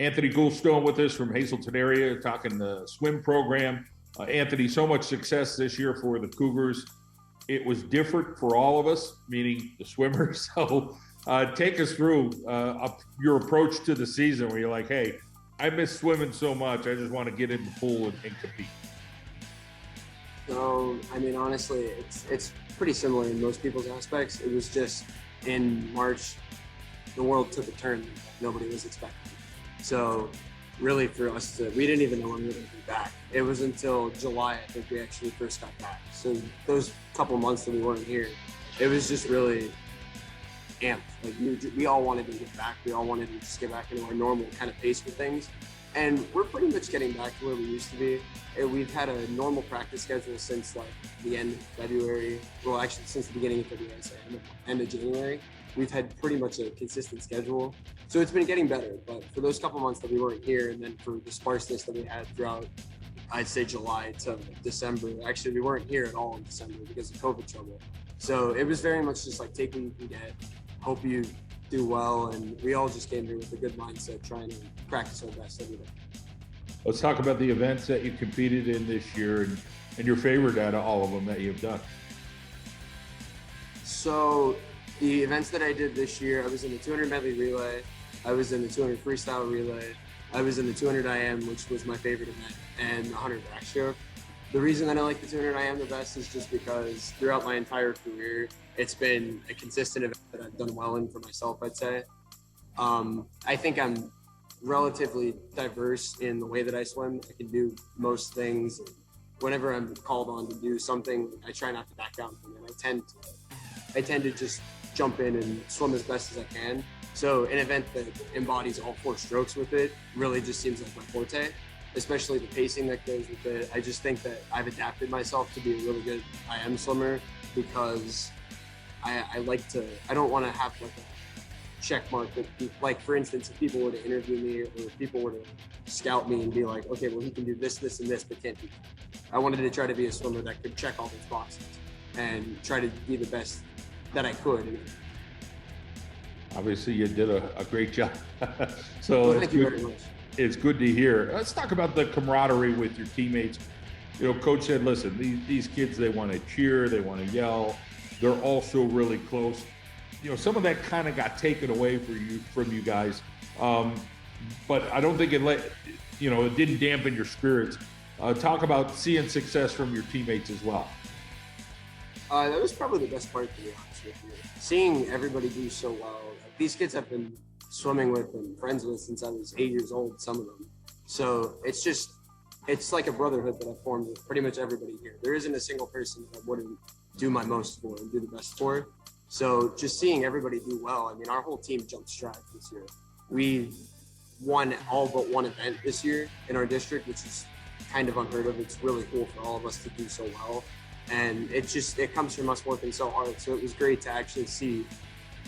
Anthony Goulstone with us from Hazleton area, talking the swim program. Anthony, so much success this year for the Cougars. It was different for all of us, meaning the swimmers. So take us through your approach to the season where you're like, hey, I miss swimming so much. I just want to get in the pool and compete. So, I mean, honestly, it's pretty similar in most people's aspects. It was just in March, the world took a turn that nobody was expecting. So really for us, we didn't even know when we were going to be back. It was until July, I think, we actually first got back. So those couple months that we weren't here, it was just really amped. Like we all wanted to get back. We all wanted to just get back into our normal kind of pace with things. And we're pretty much getting back to where we used to be. We've had a normal practice schedule since like the end of February. Well, actually since the beginning of February, so end of January. We've had pretty much a consistent schedule. So it's been getting better. But for those couple months that we weren't here, and then for the sparseness that we had throughout, I'd say July to December. Actually, we weren't here at all in December because of COVID trouble. So it was very much just like take what you can get, hope you do well, and we all just came here with a good mindset, trying to practice our best every day. Let's talk about the events that you competed in this year and your favorite out of all of them that you've done. So the events that I did this year, I was in the 200 medley relay, I was in the 200 freestyle relay, I was in the 200 IM, which was my favorite event, and the 100 backstroke. The reason that I like the 200 IM the best is just because throughout my entire career, it's been a consistent event that I've done well in for myself, I'd say. I think I'm relatively diverse in the way that I swim. I can do most things. Whenever I'm called on to do something, I try not to back down from it. I tend to just jump in and swim as best as I can. So an event that embodies all four strokes with it really just seems like my forte, especially the pacing that goes with it. I just think that I've adapted myself to be a really good IM swimmer because I don't want to have like a check mark that, like for instance, if people were to interview me or if people were to scout me and be like, okay, well he can do this, this, and this, but can't do that. I wanted to try to be a swimmer that could check all those boxes and try to be the best that I could. Obviously, you did a great job. So well, thank you very much. It's good to hear. Let's talk about the camaraderie with your teammates. You know, Coach said, listen, these kids, they want to cheer, they want to yell. They're also really close. You know, some of that kind of got taken away from you guys. But I don't think it didn't dampen your spirits. Talk about seeing success from your teammates as well. That was probably the best part, to be honest with you. Seeing everybody do so well. These kids I've been swimming with and friends with since I was 8 years old, some of them. So it's like a brotherhood that I've formed with pretty much everybody here. There isn't a single person that I wouldn't do my most for and do the best for. So just seeing everybody do well, I mean, our whole team jumped stride this year. We won all but one event this year in our district, which is kind of unheard of. It's really cool for all of us to do so well. And it comes from us working so hard. So it was great to actually see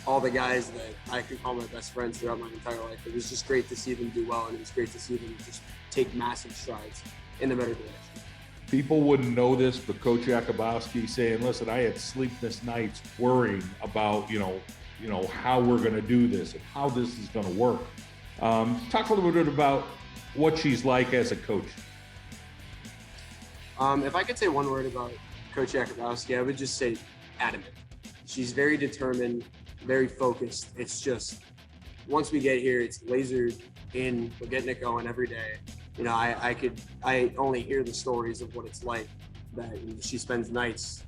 all the guys that I could call my best friends throughout my entire life. It was just great to see them do well, and it was great to see them just take massive strides in the better direction. People wouldn't know this, but Coach Jakubowski saying, listen, I had sleepless nights worrying about, how we're going to do this and how this is going to work. Talk a little bit about what she's like as a coach. If I could say one word about Coach Jakubowski, I would just say adamant. She's very determined, very focused. It's just, once we get here, it's lasered in, we're getting it going every day. You know, I only hear the stories of what it's like that she spends nights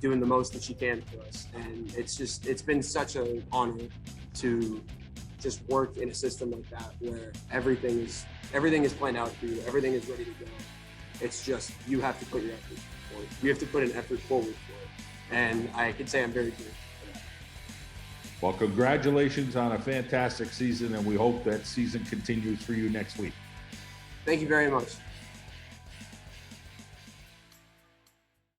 doing the most that she can for us. And it's been such an honor to just work in a system like that where everything is planned out for you, everything is ready to go. It's just, you have to put your effort forward. You have to put an effort forward for it. And I can say I'm very grateful for that. Well, congratulations on a fantastic season, and we hope that season continues for you next week. Thank you very much.